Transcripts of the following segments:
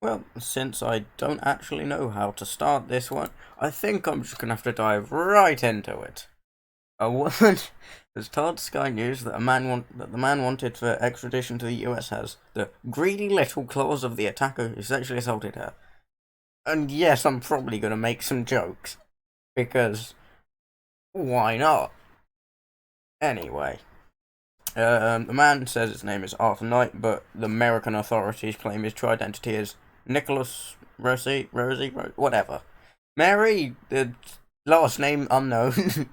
Well, since I don't actually know how to start this one, I think I'm just gonna have to dive right into it. A woman has told Sky News that the man wanted for extradition to the US has the greedy little claws of the attacker who sexually assaulted her. And yes, I'm probably gonna make some jokes because why not? Anyway, the man says his name is Arthur Knight, but the American authorities claim his true identity is Nicholas Rosie, whatever. Mary, the last name unknown,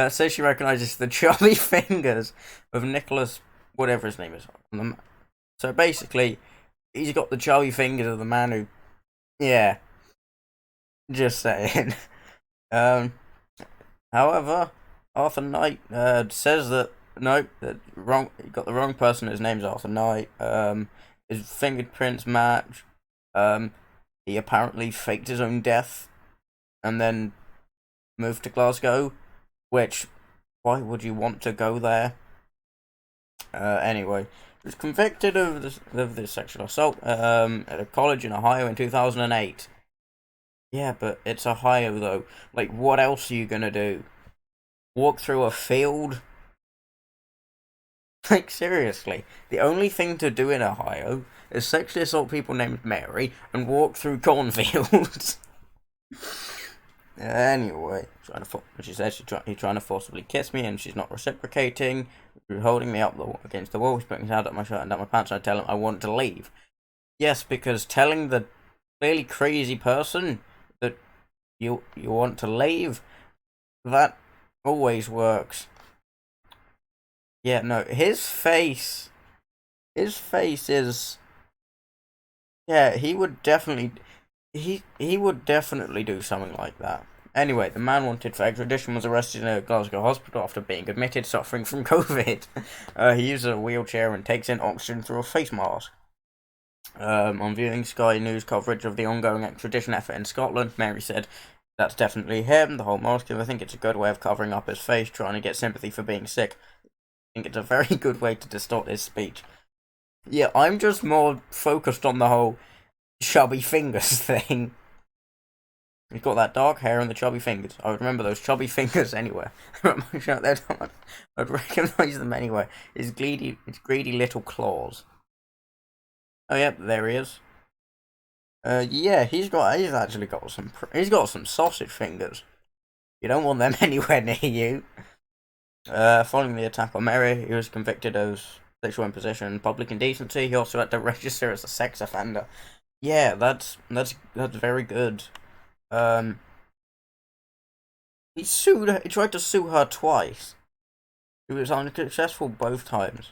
says she recognizes the chubby fingers of Nicholas, whatever his name is. So basically, he's got the chubby fingers of the man who, yeah, just saying. Um, However, Arthur Knight says that no, that wrong. He got the wrong person. His name's Arthur Knight. His fingerprints match. He apparently faked his own death, and then moved to Glasgow. Which, why would you want to go there? Anyway, he was convicted of this sexual assault at a college in Ohio in 2008. Yeah, but it's Ohio though. Like, what else are you gonna do? Walk through a field? Like, seriously, the only thing to do in Ohio is sexually assault people named Mary and walk through cornfields. Anyway, she says he's trying to forcibly kiss me and she's not reciprocating. She's holding me up against the wall. She's putting his hand up my shirt and down my pants, and I tell him I want to leave. Yes, because telling the clearly crazy person that you want to leave, that always works. Yeah, no, his face is, yeah, he would definitely do something like that. Anyway, the man wanted for extradition was arrested in a Glasgow hospital after being admitted suffering from COVID. He uses a wheelchair and takes in oxygen through a face mask. On viewing Sky News coverage of the ongoing extradition effort in Scotland, Mary said, "That's definitely him, the whole mask, and I think it's a good way of covering up his face, trying to get sympathy for being sick. I think it's a very good way to distort his speech." Yeah, I'm just more focused on the whole chubby fingers thing. He's got that dark hair and the chubby fingers. I would remember those chubby fingers anywhere. I'd recognise them anywhere. His greedy little claws. Oh yep, there he is. Yeah, he's actually got some sausage fingers. You don't want them anywhere near you. Following the attack on Mary, he was convicted of sexual imposition and public indecency. He also had to register as a sex offender. Yeah, that's very good. He sued her. He tried to sue her twice. He was unsuccessful both times.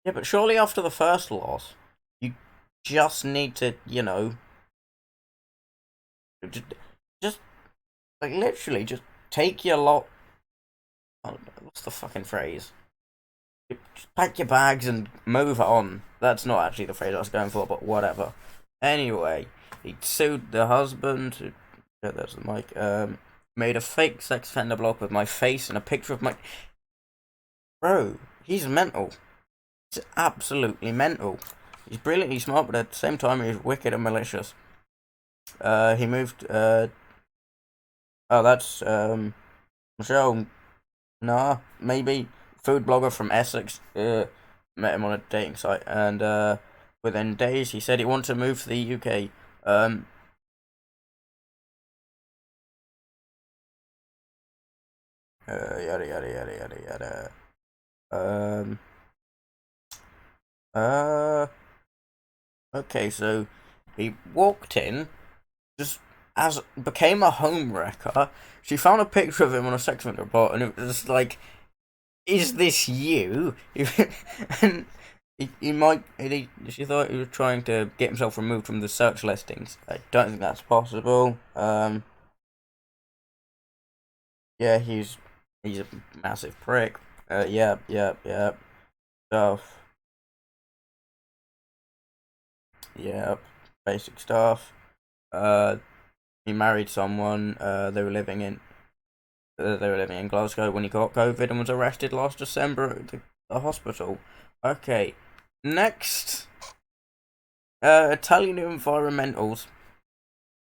Yeah, but surely after the first loss, you just need to, just like literally just take your lot. Oh, what's the fucking phrase? Just pack your bags and move on. That's not actually the phrase I was going for, but whatever. Anyway, he sued the husband. Yeah, there's the mic. Made a fake sex offender block with my face and a picture of my. Bro, he's mental. He's absolutely mental. He's brilliantly smart, but at the same time, he's wicked and malicious. He moved. Oh, that's Michelle. Nah, maybe food blogger from Essex. Met him on a dating site, and within days, he said he wanted to move to the UK. Yada yada yada yada yada. Um. Okay, so he walked in, just as became a home wrecker. She found a picture of him on a sex offender report, and it was just like, "Is this you?" And she thought he was trying to get himself removed from the search listings. I don't think that's possible. Yeah, he's a massive prick. Yep. Stuff. Yep. Basic stuff. Uh, he married someone. They were living in Glasgow when he got COVID and was arrested last December at the hospital. Okay, next. Italian environmentals,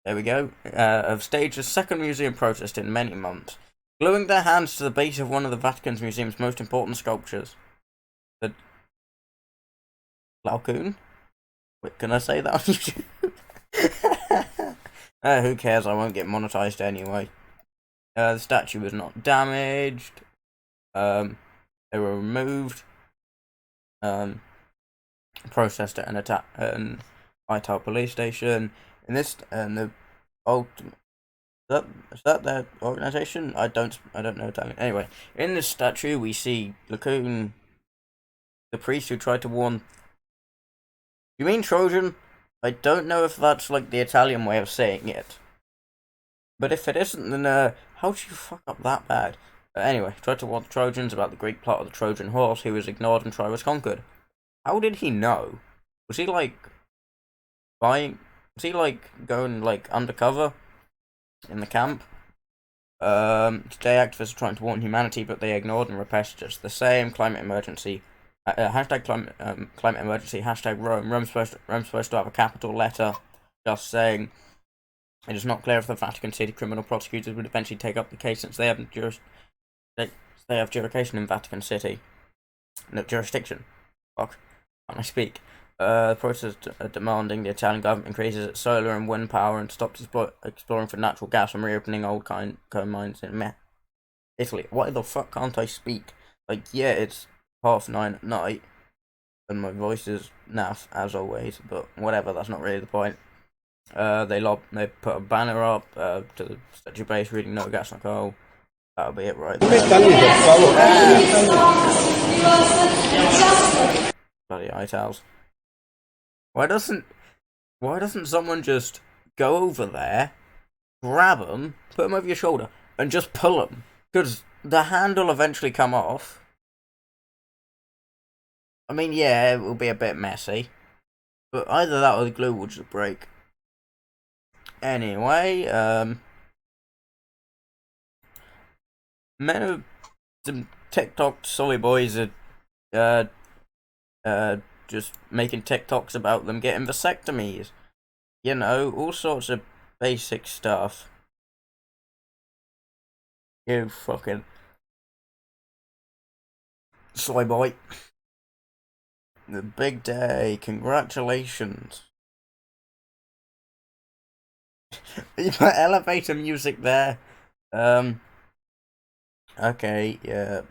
there we go, have staged a second museum protest in many months, gluing their hands to the base of one of the Vatican's museum's most important sculptures. The Laocoon? Wait, can I say that on YouTube? Who cares, I won't get monetized anyway. The statue was not damaged. They were removed. Processed at an Ital police station. And the ultimate. Is that their organization? I don't know Italian. Anyway, in this statue we see Laocoon, the priest who tried to warn. You mean Trojan? I don't know if that's like the Italian way of saying it. But if it isn't, then how'd you fuck up that bad? Anyway, tried to warn the Trojans about the Greek plot of the Trojan horse, who was ignored and Troy was conquered. How did he know? Was he like buying? Was he like going like undercover in the camp? Today activists are trying to warn humanity, but they ignored and repressed just the same. Climate emergency. Hashtag climate emergency. Hashtag Rome. Rome's supposed to have a capital letter, just saying. It is not clear if the Vatican City criminal prosecutors would eventually take up the case, since they have jurisdiction in Vatican City. No jurisdiction. Fuck. Can I speak? The protesters are demanding the Italian government increases its solar and wind power and stops exploring for natural gas and reopening old coal mines in Italy. Why the fuck can't I speak? Like, yeah, it's 9:30 at night, and my voice is naff as always. But whatever, that's not really the point. They put a banner up to the statue base reading "No gas, no coal." That'll be it right there. Bloody Itals. Why doesn't someone just go over there, grab them, put them over your shoulder, and just pull them? Because the hand will eventually come off. I mean, yeah, it will be a bit messy, but either that or the glue will just break. Anyway, some TikTok silly boys are just making TikToks about them getting vasectomies. You know, all sorts of basic stuff. You fucking soy boy. The big day. Congratulations. You put elevator music there. Okay, yeah.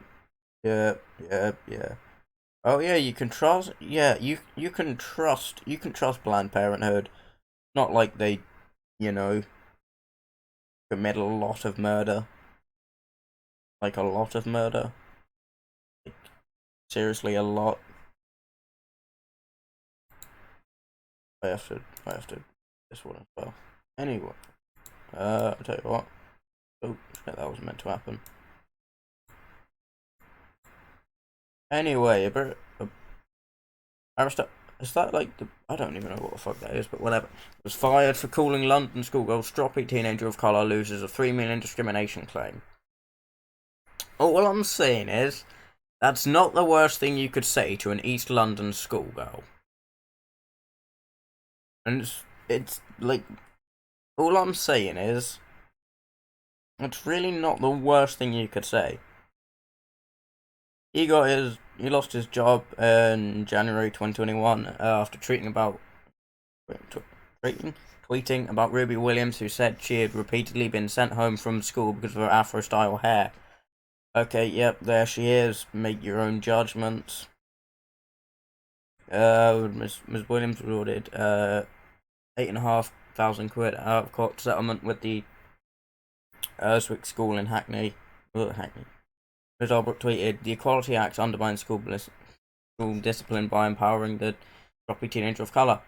Oh yeah, you can trust. Yeah, you can trust. You can trust Planned Parenthood. Not like they, you know, commit a lot of murder. Like a lot of murder. Like, seriously, a lot. I have to this one as well. Anyway, I'll tell you what. Oh, shit, that was meant to happen. Anyway, is that like the? I don't even know what the fuck that is, but whatever. Was fired for calling London schoolgirl stroppy teenager of colour, loses a $3 million discrimination claim. All I'm saying is, that's not the worst thing you could say to an East London schoolgirl. And it's like, all I'm saying is, it's really not the worst thing you could say. He lost his job in January 2021 after tweeting about Ruby Williams, who said she had repeatedly been sent home from school because of her Afro-style hair. Okay, yep, there she is. Make your own judgments. Ms. Williams was ordered £8,500 out of court settlement with the Urswick School in Hackney. Ms. Albrook tweeted, "The Equality Act undermines school discipline by empowering the stroppy teenager of colour."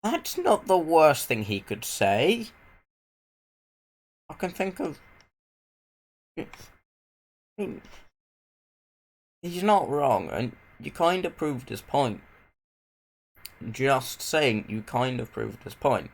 That's not the worst thing he could say. I can think of. I mean, he's not wrong, and you kind of proved his point. Just saying, you kind of proved his point.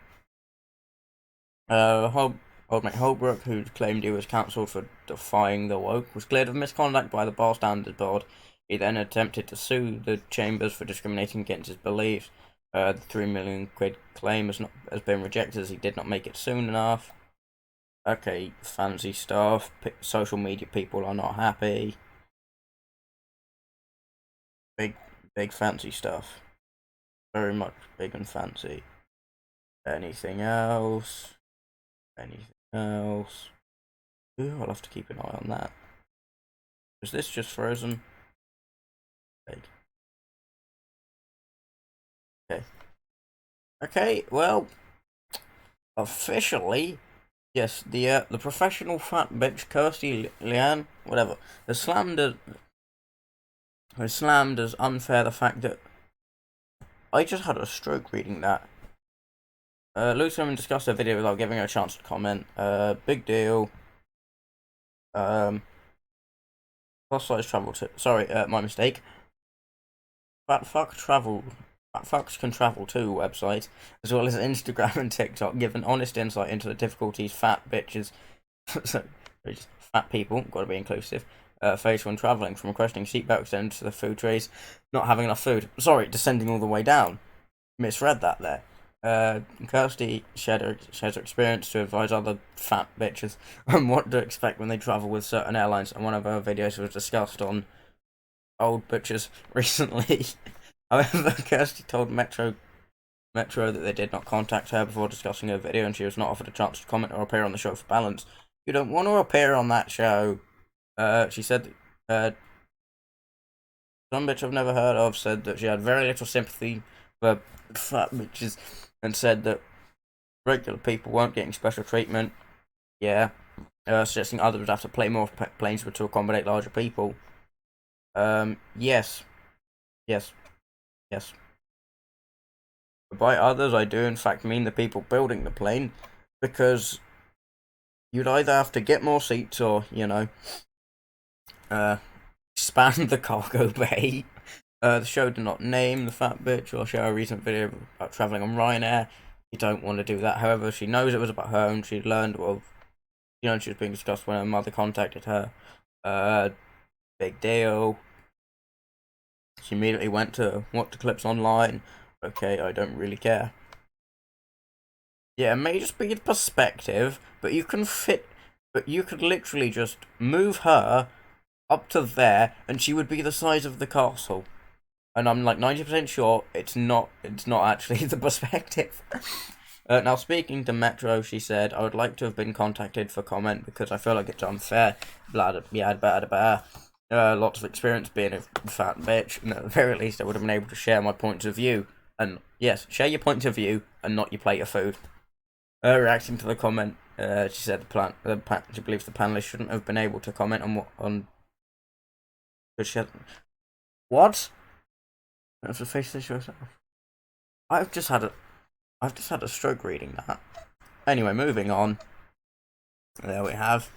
Old mate Holbrook, who claimed he was cancelled for defying the woke, was cleared of misconduct by the Bar Standards Board. He then attempted to sue the chambers for discriminating against his beliefs. The 3 million quid claim has been rejected as he did not make it soon enough. Okay, fancy stuff. Social media people are not happy. Big fancy stuff. Very much big and fancy. Anything else? Anything else? Ooh, I'll have to keep an eye on that. Is this just frozen? Okay. Okay, well, officially, yes, the professional fat bitch Kirsty Leanne, whatever, has slammed as unfair the fact that I just had a stroke reading that. Luke's women discussed her video without giving her a chance to comment. Big deal. Plus size travel to. Sorry, my mistake. Fat fucks can travel too. Website, as well as Instagram and TikTok, give an honest insight into the difficulties fat bitches, so just fat people, got to be inclusive, face when traveling, from requesting seatbelt extended to the food trays, not having enough food. Sorry, descending all the way down. Misread that there. Kirsty shared her experience to advise other fat bitches on what to expect when they travel with certain airlines, and one of her videos was discussed on old bitches recently. However, Kirsty told Metro that they did not contact her before discussing her video, and she was not offered a chance to comment or appear on the show for balance. You don't want to appear on that show. She said some bitch I've never heard of said that she had very little sympathy for fat bitches, and said that regular people weren't getting special treatment. Yeah. Suggesting others would have to play more planes to accommodate larger people. Yes. By others, I do in fact mean the people building the plane, because you'd either have to get more seats or, expand the cargo bay. The show did not name the fat bitch or show a recent video about travelling on Ryanair. You don't want to do that. However, she knows it was about her, and she learned, she was being discussed when her mother contacted her. Big deal. She immediately went to watch the clips online. Okay, I don't really care. Yeah, it may just be the perspective, but you could literally just move her up to there, and she would be the size of the castle. And I'm like 90% sure it's not actually the perspective. Now, speaking to Metro, she said, I would like to have been contacted for comment because I feel like it's unfair. Lots of experience being a fat bitch, and at the very least I would have been able to share my points of view. And yes, share your points of view and not your plate of food. Reacting to the comment, she said she believes the panelists shouldn't have been able to comment what? That's a face this yourself. I've just had a stroke reading that. Anyway, moving on. There we have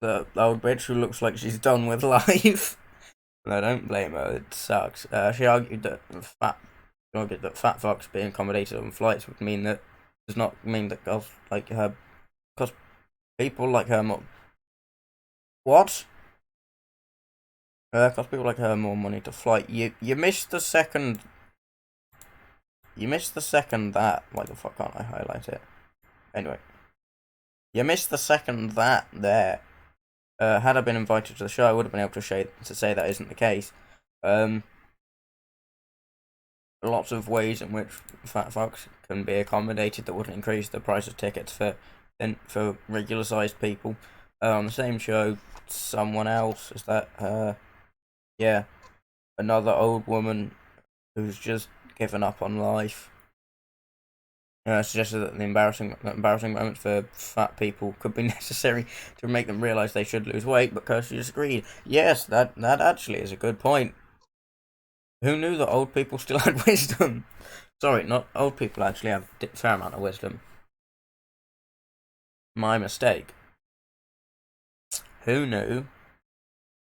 the old bitch who looks like she's done with life. I don't blame her. It sucks. She argued that fat fucks being accommodated on flights would mean that does not mean that girls like her, because people like her more. What? Cost people like her more money to fly. You missed the second. You missed the second that. Why the fuck can't I highlight it? Anyway, you missed the second that there. Had I been invited to the show, I would have been able to say that isn't the case. Lots of ways in which fat fucks can be accommodated that wouldn't increase the price of tickets for regular sized people. On the same show, someone else is that yeah, another old woman who's just given up on life. Suggested that the embarrassing moments for fat people could be necessary to make them realise they should lose weight, but Kirsty disagreed. Yes, that actually is a good point. Who knew that old people still had wisdom? Sorry, not old people actually have a fair amount of wisdom. My mistake. Who knew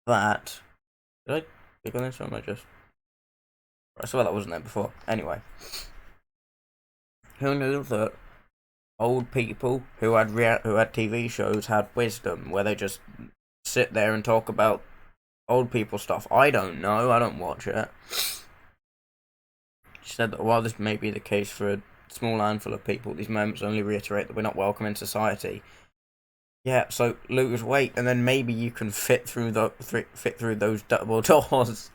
that? Did I click on this one? I swear that wasn't there before. Anyway. Who knew that old people who had TV shows had wisdom, where they just sit there and talk about old people stuff? I don't know. I don't watch it. She said that while this may be the case for a small handful of people, these moments only reiterate that we're not welcome in society. Yeah, so lose weight, and then maybe you can fit through those double doors.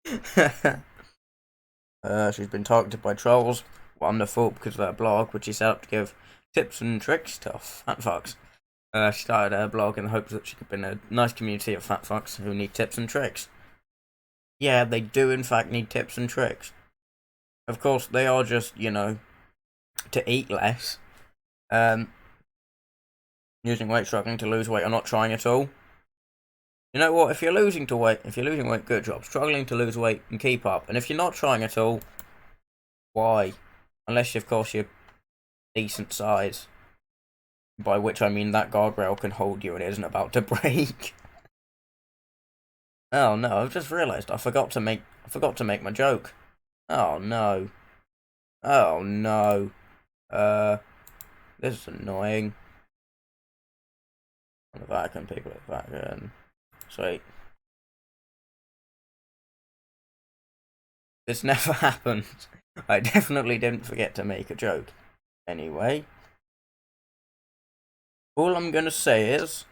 She's been targeted by trolls. Well, I'm the fool because of her blog, which she set up to give tips and tricks to fat fucks. She started her blog in the hopes that she could build a nice community of fat fucks who need tips and tricks. Yeah, they do in fact need tips and tricks. Of course, they are just, to eat less. Losing weight, struggling to lose weight, or not trying at all. You know what? If you're losing weight, good job. Struggling to lose weight and keep up. And if you're not trying at all, why? Unless, of course, you're decent size. By which I mean that guardrail can hold you and it isn't about to break. Oh no, I've just realised I forgot to make my joke. Oh no. Oh no. This is annoying. The Vatican people at the Vatican. Sweet. This never happened. I definitely didn't forget to make a joke. Anyway. All I'm gonna say is,